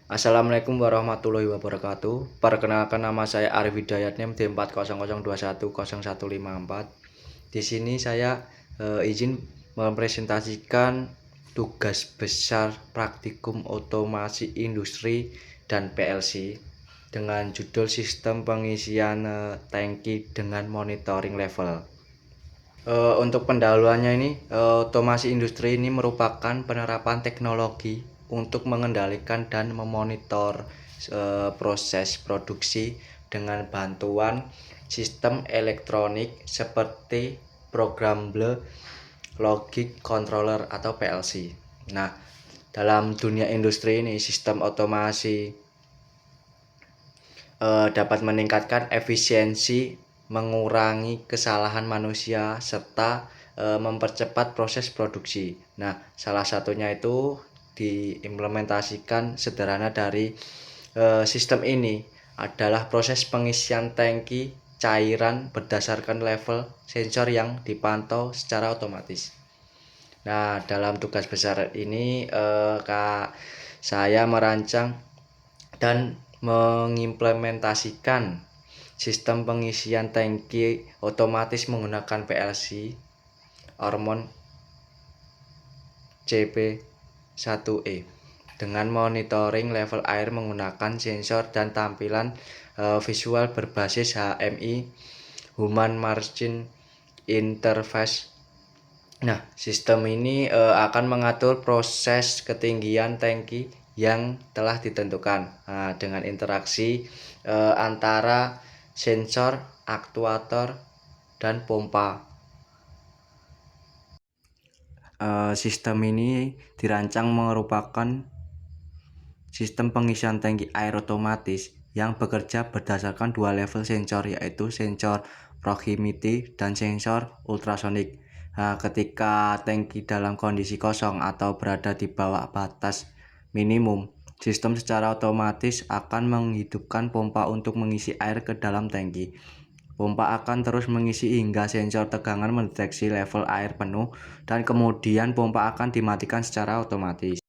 Assalamualaikum warahmatullahi wabarakatuh. Perkenalkan, nama saya Arif Hidayat, NIM D400210154. Di sini saya izin mempresentasikan tugas besar praktikum otomasi industri dan PLC dengan judul sistem pengisian tangki dengan monitoring level. Untuk pendahuluannya ini, otomasi industri ini merupakan penerapan teknologi untuk mengendalikan dan memonitor proses produksi dengan bantuan sistem elektronik seperti programmable logic controller atau PLC. Nah, dalam dunia industri ini, sistem otomasi dapat meningkatkan efisiensi, mengurangi kesalahan manusia, serta mempercepat proses produksi. Nah, salah satunya itu diimplementasikan sederhana dari sistem ini adalah proses pengisian tangki cairan berdasarkan level sensor yang dipantau secara otomatis. Nah, dalam tugas besar ini saya merancang dan mengimplementasikan sistem pengisian tangki otomatis menggunakan PLC Ormond CP1E dengan monitoring level air menggunakan sensor dan tampilan visual berbasis HMI Human Machine Interface. Nah, sistem ini akan mengatur proses ketinggian tangki yang telah ditentukan dengan interaksi antara sensor, aktuator, dan pompa. Sistem ini dirancang merupakan sistem pengisian tangki air otomatis yang bekerja berdasarkan dua level sensor, yaitu sensor proximity dan sensor ultrasonik. Nah, ketika tangki dalam kondisi kosong atau berada di bawah batas minimum, sistem secara otomatis akan menghidupkan pompa untuk mengisi air ke dalam tangki. Pompa akan terus mengisi hingga sensor tegangan mendeteksi level air penuh, dan kemudian pompa akan dimatikan secara otomatis.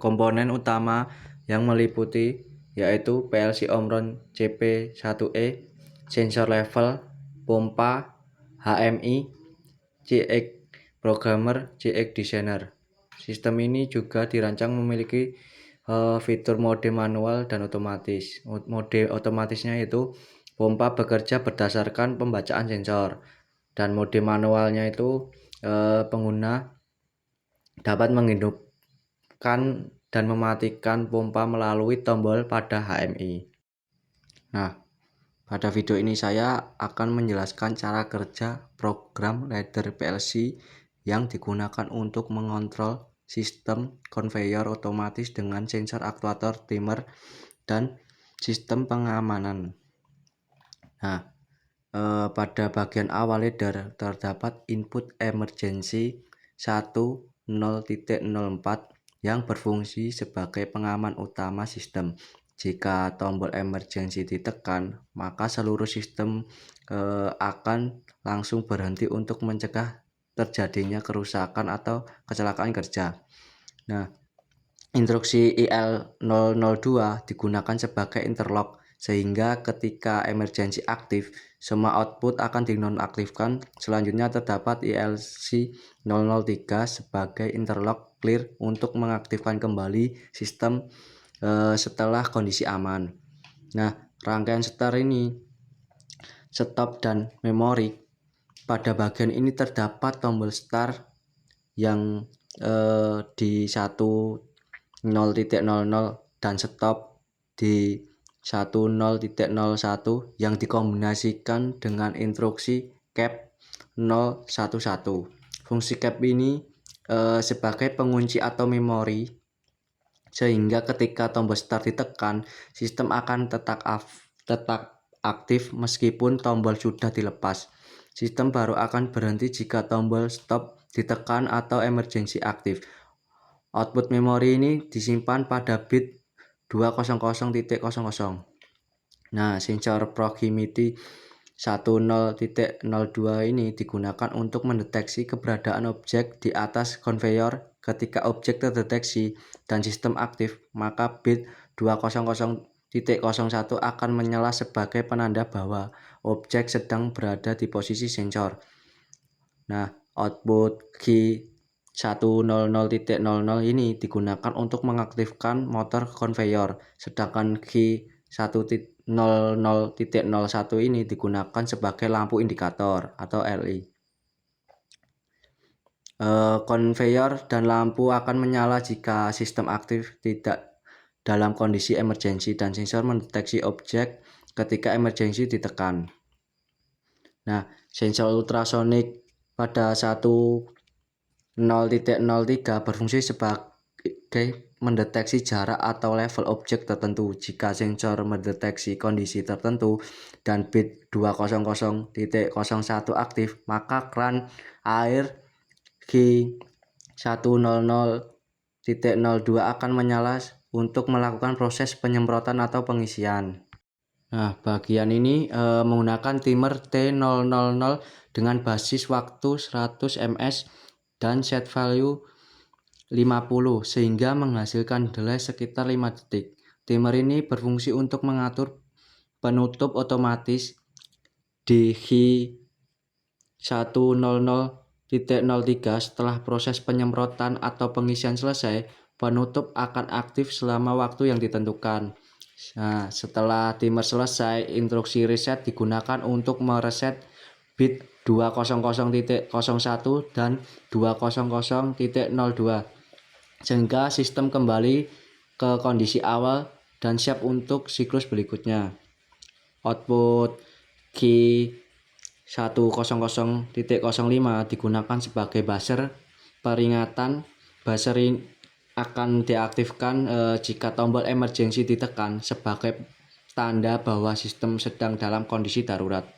Komponen utama yang meliputi yaitu PLC Omron CP1E, sensor level, pompa, HMI, CX Programmer, CX Designer. Sistem ini juga dirancang memiliki fitur mode manual dan otomatis. Mode otomatisnya itu pompa bekerja berdasarkan pembacaan sensor, dan mode manualnya itu pengguna dapat menghidupkan dan mematikan pompa melalui tombol pada HMI. Nah, pada video ini saya akan menjelaskan cara kerja program ladder PLC yang digunakan untuk mengontrol sistem konveyor otomatis dengan sensor, aktuator, timer, dan sistem pengamanan. Nah, pada bagian awal ladder terdapat input emergency 10.04 yang berfungsi sebagai pengaman utama sistem. Jika tombol emergency ditekan, maka seluruh sistem akan langsung berhenti untuk mencegah terjadinya kerusakan atau kecelakaan kerja. Nah, instruksi IL002 digunakan sebagai interlock, sehingga ketika emergency aktif, semua output akan dinonaktifkan. Selanjutnya terdapat ILC003 sebagai interlock clear untuk mengaktifkan kembali sistem setelah kondisi aman. Nah, rangkaian setir ini, stop dan memori. Pada bagian ini terdapat tombol start yang di 10.00 dan stop di 10.01 yang dikombinasikan dengan instruksi cap 011. Fungsi cap ini sebagai pengunci atau memori, sehingga ketika tombol start ditekan, sistem akan tetap aktif meskipun tombol sudah dilepas. Sistem baru akan berhenti jika tombol stop ditekan atau emergency aktif. Output memori ini disimpan pada bit 200.00. Nah, sensor proximity 10.02 ini digunakan untuk mendeteksi keberadaan objek di atas konveyor. Ketika objek terdeteksi dan sistem aktif, maka bit 200.01 akan menyala sebagai penanda bahwa objek sedang berada di posisi sensor. Nah, output key 100.00 ini digunakan untuk mengaktifkan motor konveyor, sedangkan key 100.01 ini digunakan sebagai lampu indikator atau LI. Konveyor dan lampu akan menyala jika sistem aktif tidak dalam kondisi emergensi dan sensor mendeteksi objek ketika emergensi ditekan. Nah, sensor ultrasonik pada 10.03 berfungsi sebagai mendeteksi jarak atau level objek tertentu. Jika sensor mendeteksi kondisi tertentu dan bit 200.01 aktif, maka kran air G100.02 akan menyala untuk melakukan proses penyemprotan atau pengisian. Nah, bagian ini menggunakan timer T000 dengan basis waktu 100 ms dan set value 50 sehingga menghasilkan delay sekitar 5 detik. Timer ini berfungsi untuk mengatur penutup otomatis di G100.03. Setelah proses penyemprotan atau pengisian selesai, penutup akan aktif selama waktu yang ditentukan. Nah, setelah timer selesai, instruksi reset digunakan untuk mereset bit 200.01 dan 200.02 sehingga sistem kembali ke kondisi awal dan siap untuk siklus berikutnya. Output G100.05 digunakan sebagai buzzer peringatan. Buzzer ini akan diaktifkan jika tombol emergency ditekan sebagai tanda bahwa sistem sedang dalam kondisi darurat.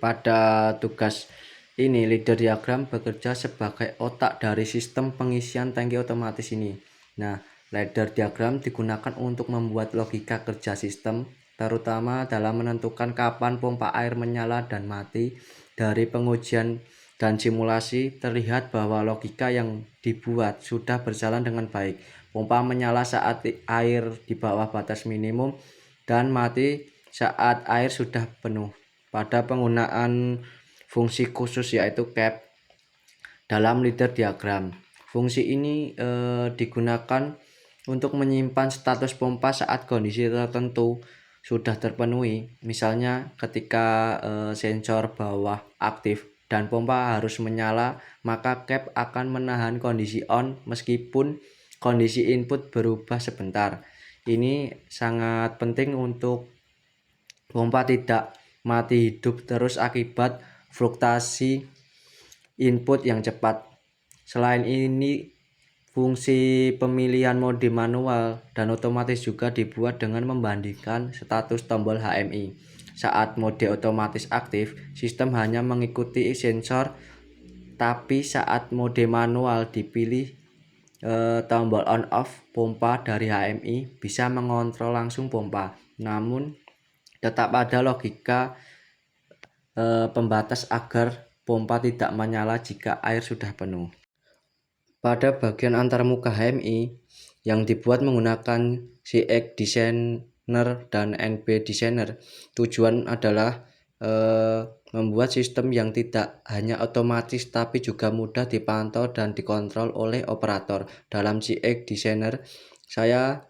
Pada tugas ini, leader diagram bekerja sebagai otak dari sistem pengisian tangki otomatis ini. Nah, leader diagram digunakan untuk membuat logika kerja sistem, terutama dalam menentukan kapan pompa air menyala dan mati. Dari pengujian dan simulasi terlihat bahwa logika yang dibuat sudah berjalan dengan baik. Pompa menyala saat air di bawah batas minimum dan mati saat air sudah penuh. Pada penggunaan fungsi khusus yaitu cap dalam leader diagram. Fungsi ini digunakan untuk menyimpan status pompa saat kondisi tertentu sudah terpenuhi. Misalnya ketika sensor bawah aktif dan pompa harus menyala, maka cap akan menahan kondisi on meskipun kondisi input berubah sebentar. Ini sangat penting untuk pompa tidak mati hidup terus akibat fluktuasi input yang cepat. Selain ini, fungsi pemilihan mode manual dan otomatis juga dibuat dengan membandingkan status tombol HMI. Saat mode otomatis aktif, sistem hanya mengikuti sensor, tapi saat mode manual dipilih, tombol on off pompa dari HMI bisa mengontrol langsung pompa. Namun tetap ada logika pembatas agar pompa tidak menyala jika air sudah penuh. Pada bagian antarmuka HMI yang dibuat menggunakan CX Designer dan NB Designer, tujuan adalah membuat sistem yang tidak hanya otomatis tapi juga mudah dipantau dan dikontrol oleh operator. Dalam CX Designer saya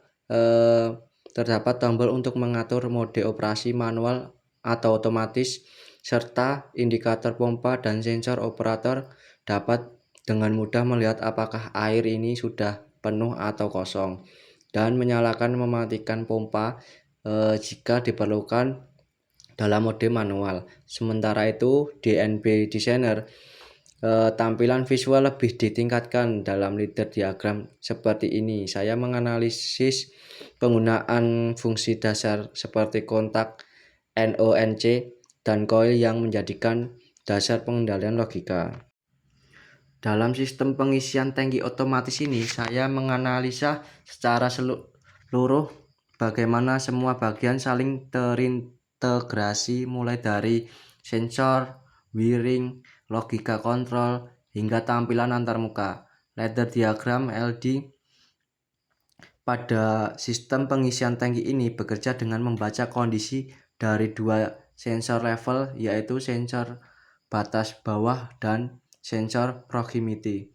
terdapat tombol untuk mengatur mode operasi manual atau otomatis, serta indikator pompa dan sensor. Operator dapat dengan mudah melihat apakah air ini sudah penuh atau kosong dan menyalakan mematikan pompa jika diperlukan dalam mode manual. Sementara itu di NB Designer tampilan visual lebih ditingkatkan dalam leader diagram seperti ini. Saya menganalisis penggunaan fungsi dasar seperti kontak NONC dan coil yang menjadikan dasar pengendalian logika. Dalam sistem pengisian tangki otomatis ini, saya menganalisa secara seluruh bagaimana semua bagian saling integrasi mulai dari sensor, wiring, logika kontrol, hingga tampilan antarmuka. Ladder diagram LD pada sistem pengisian tangki ini bekerja dengan membaca kondisi dari dua sensor level, yaitu sensor batas bawah dan sensor proximity.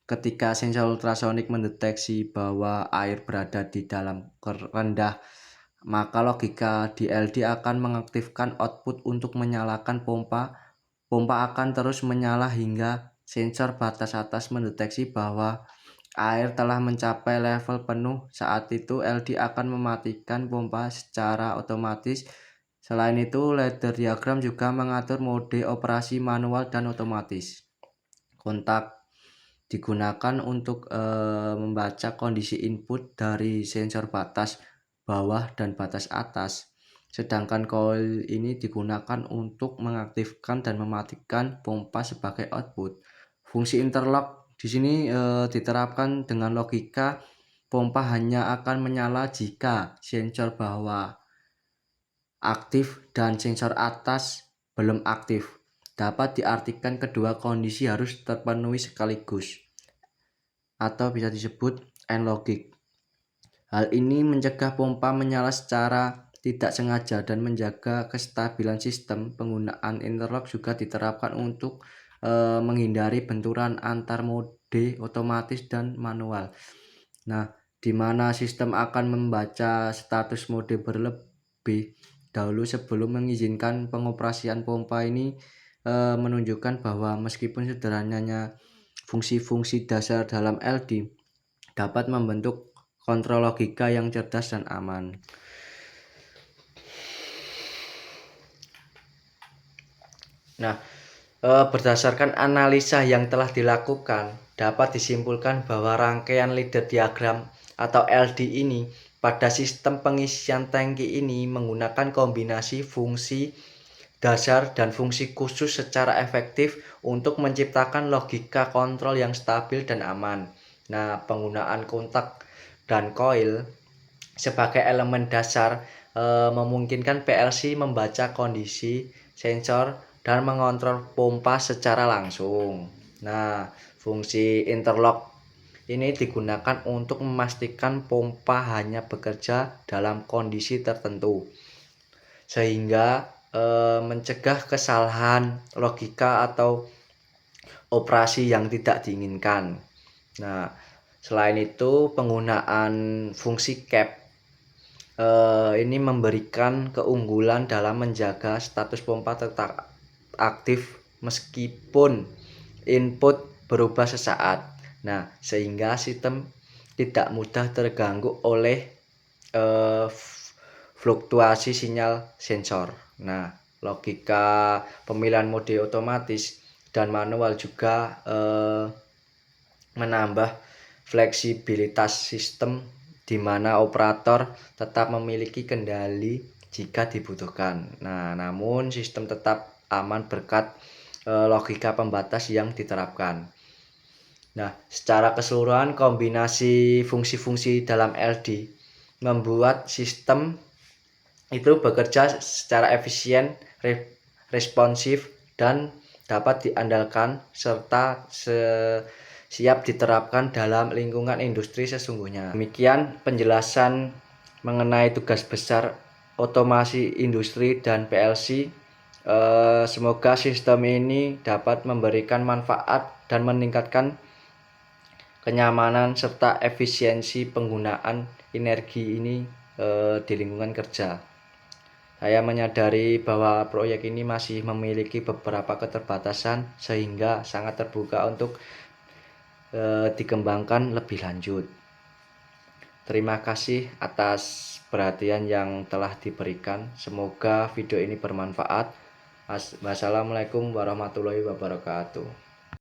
Ketika sensor ultrasonik mendeteksi bahwa air berada di dalam rendah, maka logika DLD akan mengaktifkan output untuk menyalakan pompa. Pompa akan terus menyala hingga sensor batas atas mendeteksi bahwa air telah mencapai level penuh. Saat itu LD akan mematikan pompa secara otomatis. Selain itu, ladder diagram juga mengatur mode operasi manual dan otomatis. Kontak digunakan untuk membaca kondisi input dari sensor batas bawah dan batas atas. Sedangkan coil ini digunakan untuk mengaktifkan dan mematikan pompa sebagai output. Fungsi interlock di sini diterapkan dengan logika pompa hanya akan menyala jika sensor bawah aktif dan sensor atas belum aktif. Dapat diartikan kedua kondisi harus terpenuhi sekaligus, atau bisa disebut AND logic. Hal ini mencegah pompa menyala secara tidak sengaja dan menjaga kestabilan sistem. Penggunaan interlock juga diterapkan untuk menghindari benturan antar mode otomatis dan manual. Nah, di mana sistem akan membaca status mode berlebih dahulu sebelum mengizinkan pengoperasian pompa. Ini menunjukkan bahwa meskipun sederhananya fungsi-fungsi dasar dalam LD dapat membentuk kontrol logika yang cerdas dan aman. Nah, berdasarkan analisa yang telah dilakukan, dapat disimpulkan bahwa rangkaian ladder diagram atau LD ini pada sistem pengisian tangki ini menggunakan kombinasi fungsi dasar dan fungsi khusus secara efektif untuk menciptakan logika kontrol yang stabil dan aman. Nah, penggunaan kontak dan coil sebagai elemen dasar memungkinkan PLC membaca kondisi sensor dan mengontrol pompa secara langsung. Nah, fungsi interlock ini digunakan untuk memastikan pompa hanya bekerja dalam kondisi tertentu, sehingga mencegah kesalahan logika atau operasi yang tidak diinginkan. Nah, selain itu penggunaan fungsi cap ini memberikan keunggulan dalam menjaga status pompa tetap aktif meskipun input berubah sesaat. Nah, sehingga sistem tidak mudah terganggu oleh fluktuasi sinyal sensor. Nah, logika pemilihan mode otomatis dan manual juga menambah fleksibilitas sistem di mana operator tetap memiliki kendali jika dibutuhkan. Nah, namun sistem tetap aman berkat logika pembatas yang diterapkan. Nah, secara keseluruhan kombinasi fungsi-fungsi dalam LD membuat sistem itu bekerja secara efisien, responsif, dan dapat diandalkan serta siap diterapkan dalam lingkungan industri sesungguhnya. Demikian penjelasan mengenai tugas besar otomasi industri dan PLC. Semoga sistem ini dapat memberikan manfaat dan meningkatkan kenyamanan serta efisiensi penggunaan energi ini di lingkungan kerja. Saya menyadari bahwa proyek ini masih memiliki beberapa keterbatasan sehingga sangat terbuka untuk dikembangkan lebih lanjut. Terima kasih atas perhatian yang telah diberikan. Semoga video ini bermanfaat. Wassalamualaikum warahmatullahi wabarakatuh.